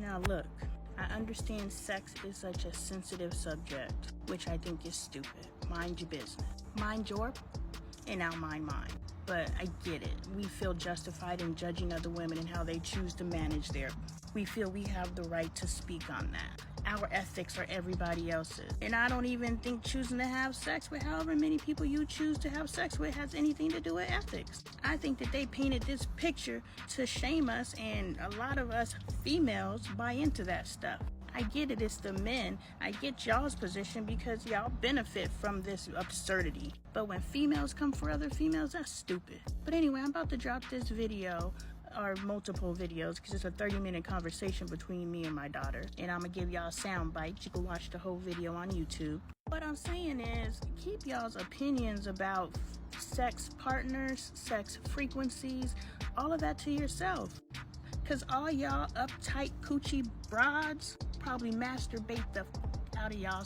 Now look, I understand sex is such a sensitive subject, which I think is stupid. Mind your business. Mind your, and I'll mind mine. But I get it. We feel justified in judging other women and how they choose to manage their. We feel we have the right to speak on that. Our ethics are everybody else's. And I don't even think choosing to have sex with however many people you choose to have sex with has anything to do with ethics. I think that they painted this picture to shame us, and a lot of us females buy into that stuff. I get it, it's the men. I get y'all's position because y'all benefit from this absurdity. But when females come for other females, that's stupid. But anyway, I'm about to drop this video, or multiple videos, because it's a 30-minute conversation between me and my daughter. And I'm gonna give y'all a sound bite. You can watch the whole video on YouTube. What I'm saying is, keep y'all's opinions about sex partners, sex frequencies, all of that to yourself. Because all y'all uptight coochie broads probably masturbate the out of y'all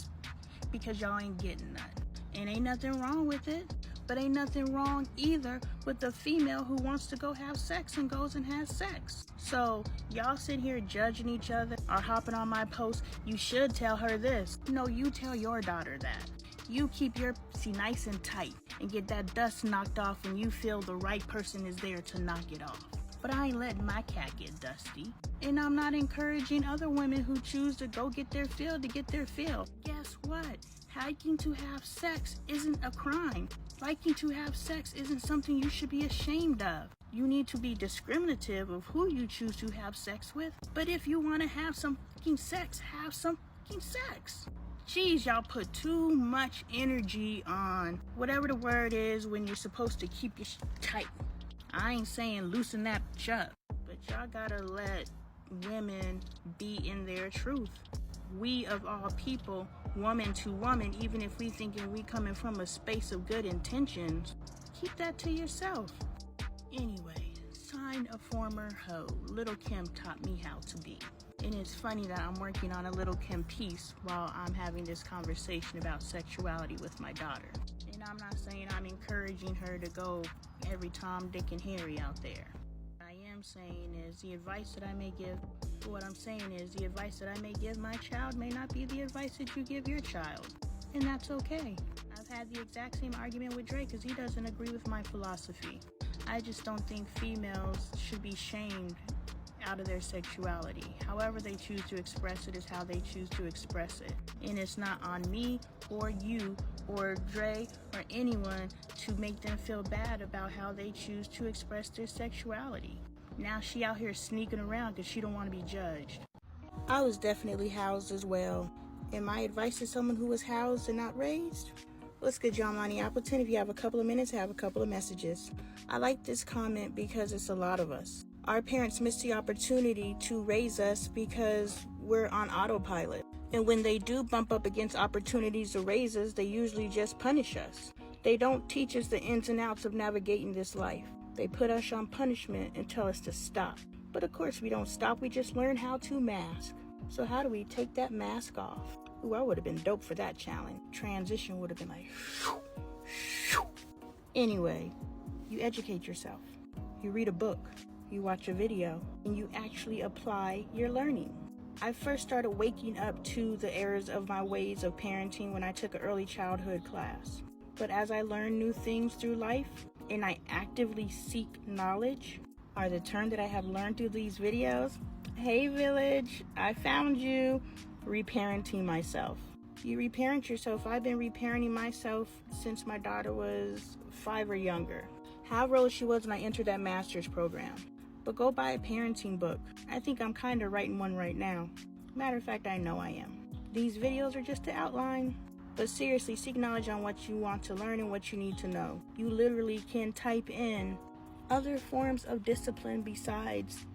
because y'all ain't getting nothing. And ain't nothing wrong with it, but ain't nothing wrong either with the female who wants to go have sex and goes and has sex. So y'all sit here judging each other or hopping on my post. You should tell her this. No, you tell your daughter that. You keep your pussy nice and tight and get that dust knocked off when you feel the right person is there to knock it off. But I ain't letting my cat get dusty. And I'm not encouraging other women who choose to go get their fill to get their fill. Guess what? Liking to have sex isn't a crime. Liking to have sex isn't something you should be ashamed of. You need to be discriminative of who you choose to have sex with. But if you want to have some fucking sex, have some fucking sex. Jeez, y'all put too much energy on whatever the word is when you're supposed to keep your shit tight. I ain't saying loosen that bitch up, but y'all gotta let women be in their truth. We of all people, woman to woman, even if we thinking we coming from a space of good intentions, keep that to yourself. Anyway, sign a former hoe. Little Kim taught me how to be. And it's funny that I'm working on a Little Kim piece while I'm having this conversation about sexuality with my daughter. And I'm not saying I'm encouraging her to go every Tom, Dick, and Harry out there. What I am saying is the advice that I may give, what I'm saying is the advice that I may give my child may not be the advice that you give your child. And that's okay. I've had the exact same argument with Drake because he doesn't agree with my philosophy. I just don't think females should be shamed out of their sexuality. However they choose to express it is how they choose to express it. And it's not on me or you or Dre or anyone to make them feel bad about how they choose to express their sexuality. Now she out here sneaking around because she don't want to be judged. I was definitely housed as well. And my advice to someone who was housed and not raised? What's good, y'all? Money Appleton. If you have a couple of minutes, I have a couple of messages. I like this comment because it's a lot of us. Our parents miss the opportunity to raise us because we're on autopilot. And when they do bump up against opportunities to raise us, they usually just punish us. They don't teach us the ins and outs of navigating this life. They put us on punishment and tell us to stop. But of course we don't stop, we just learn how to mask. So how do we take that mask off? Ooh, I would have been dope for that challenge. Transition would have been like, Anyway, you educate yourself. You read a book. You watch a video, and you actually apply your learning. I first started waking up to the errors of my ways of parenting when I took an early childhood class. But as I learn new things through life, and I actively seek knowledge, are the term that I have learned through these videos. Hey village, I found you. Reparenting myself. You reparent yourself. I've been reparenting myself since my daughter was 5 or younger. However old she was when I entered that master's program. But go buy a parenting book. I think I'm kind of writing one right now. Matter of fact, I know I am. These videos are just to outline. But seriously, seek knowledge on what you want to learn and what you need to know. You literally can type in other forms of discipline besides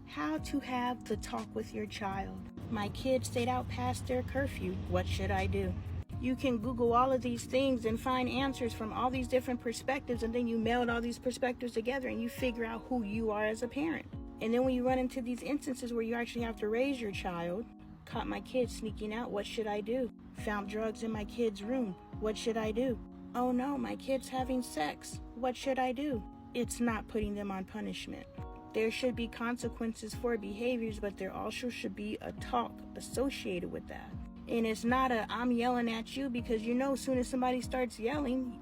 how to have the talk with your child. My kid stayed out past their curfew. What should I do? You can Google all of these things and find answers from all these different perspectives, and then you meld all these perspectives together and you figure out who you are as a parent. And then when you run into these instances where you actually have to raise your child, caught my kid sneaking out, what should I do? Found drugs in my kid's room, what should I do? Oh no, my kid's having sex, what should I do? It's not putting them on punishment. There should be consequences for behaviors, but there also should be a talk associated with that. And it's not I'm yelling at you, because as soon as somebody starts yelling,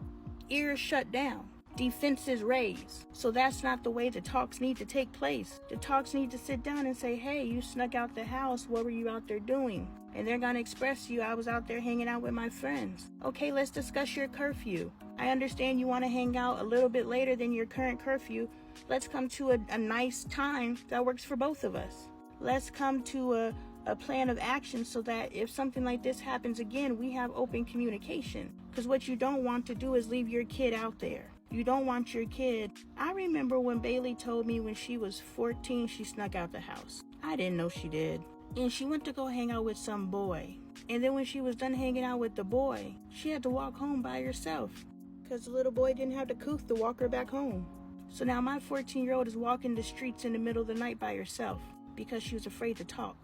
ears shut down, defenses raised. So that's not the way the talks need to take place. The talks need to sit down and say, hey, you snuck out the house. What were you out there doing? And they're going to express to you, I was out there hanging out with my friends. Okay, let's discuss your curfew. I understand you want to hang out a little bit later than your current curfew. Let's come to a nice time that works for both of us. Let's come to a plan of action so that if something like this happens again, we have open communication. Because what you don't want to do is leave your kid out there. You don't want your kid. I remember when Bailey told me when she was 14, she snuck out the house. I didn't know she did. And she went to go hang out with some boy. And then when she was done hanging out with the boy, she had to walk home by herself because the little boy didn't have the couth to walk her back home. So now my 14-year-old is walking the streets in the middle of the night by herself because she was afraid to talk.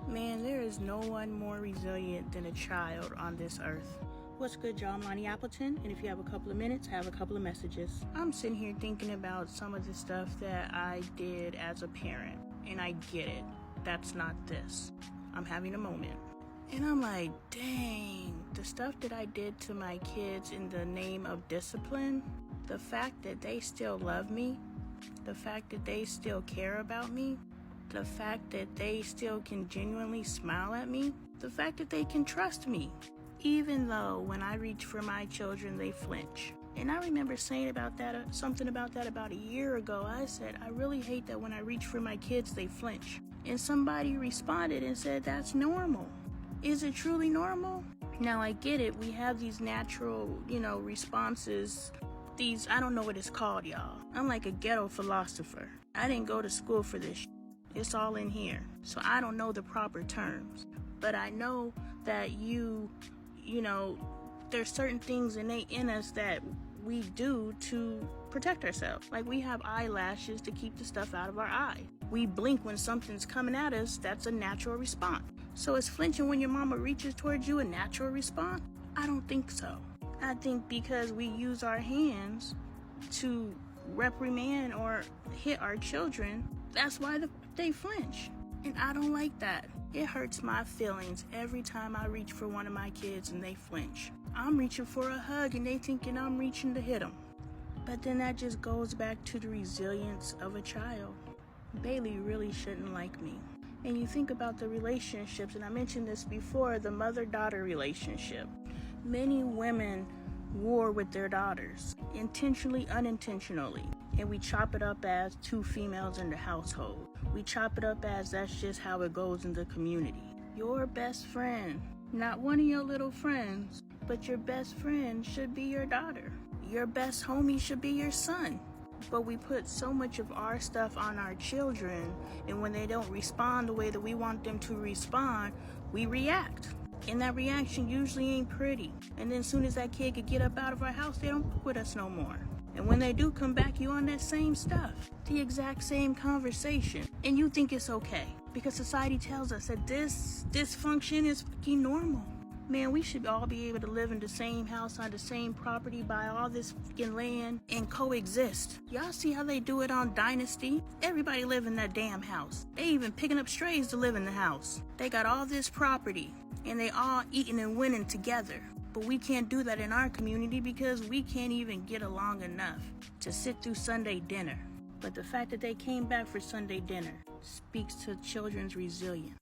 Man, there is no one more resilient than a child on this earth. What's good, y'all? I'm Lonnie Appleton, and if you have a couple of minutes, I have a couple of messages. I'm sitting here thinking about some of the stuff that I did as a parent, and I get it. That's not this. I'm having a moment. And I'm like, dang, the stuff that I did to my kids in the name of discipline, the fact that they still love me, the fact that they still care about me, the fact that they still can genuinely smile at me, the fact that they can trust me, even though when I reach for my children, they flinch. And I remember saying something about that about a year ago. I said, I really hate that when I reach for my kids, they flinch. And somebody responded and said, that's normal. Is it truly normal? Now, I get it. We have these natural, responses. I don't know what it's called, y'all. I'm like a ghetto philosopher. I didn't go to school for this. It's all in here. So I don't know the proper terms. But I know that there's certain things in us that we do to protect ourselves. Like we have eyelashes to keep the stuff out of our eye. We blink when something's coming at us. That's a natural response. So is flinching when your mama reaches towards you a natural response? I don't think so. I think because we use our hands to reprimand or hit our children, that's why they flinch. And I don't like that. It hurts my feelings every time I reach for one of my kids and they flinch. I'm reaching for a hug and they thinking I'm reaching to hit them. But then that just goes back to the resilience of a child. Bailey really shouldn't like me. And you think about the relationships, and I mentioned this before, the mother-daughter relationship. Many women war with their daughters, intentionally, unintentionally. And we chop it up as two females in the household. We chop it up as that's just how it goes in the community. Your best friend, not one of your little friends, but your best friend should be your daughter. Your best homie should be your son. But we put so much of our stuff on our children, and when they don't respond the way that we want them to respond, we react. And that reaction usually ain't pretty. And then as soon as that kid could get up out of our house, they don't fuck with us no more. And when they do come back, you on that same stuff, the exact same conversation, and you think it's okay because society tells us that this dysfunction is fucking normal. Man, we should all be able to live in the same house on the same property, buy all this fucking land, and coexist. Y'all see how they do it on Dynasty? Everybody live in that damn house. They even picking up strays to live in the house. They got all this property, and they all eating and winning together. But we can't do that in our community because we can't even get along enough to sit through Sunday dinner. But the fact that they came back for Sunday dinner speaks to children's resilience.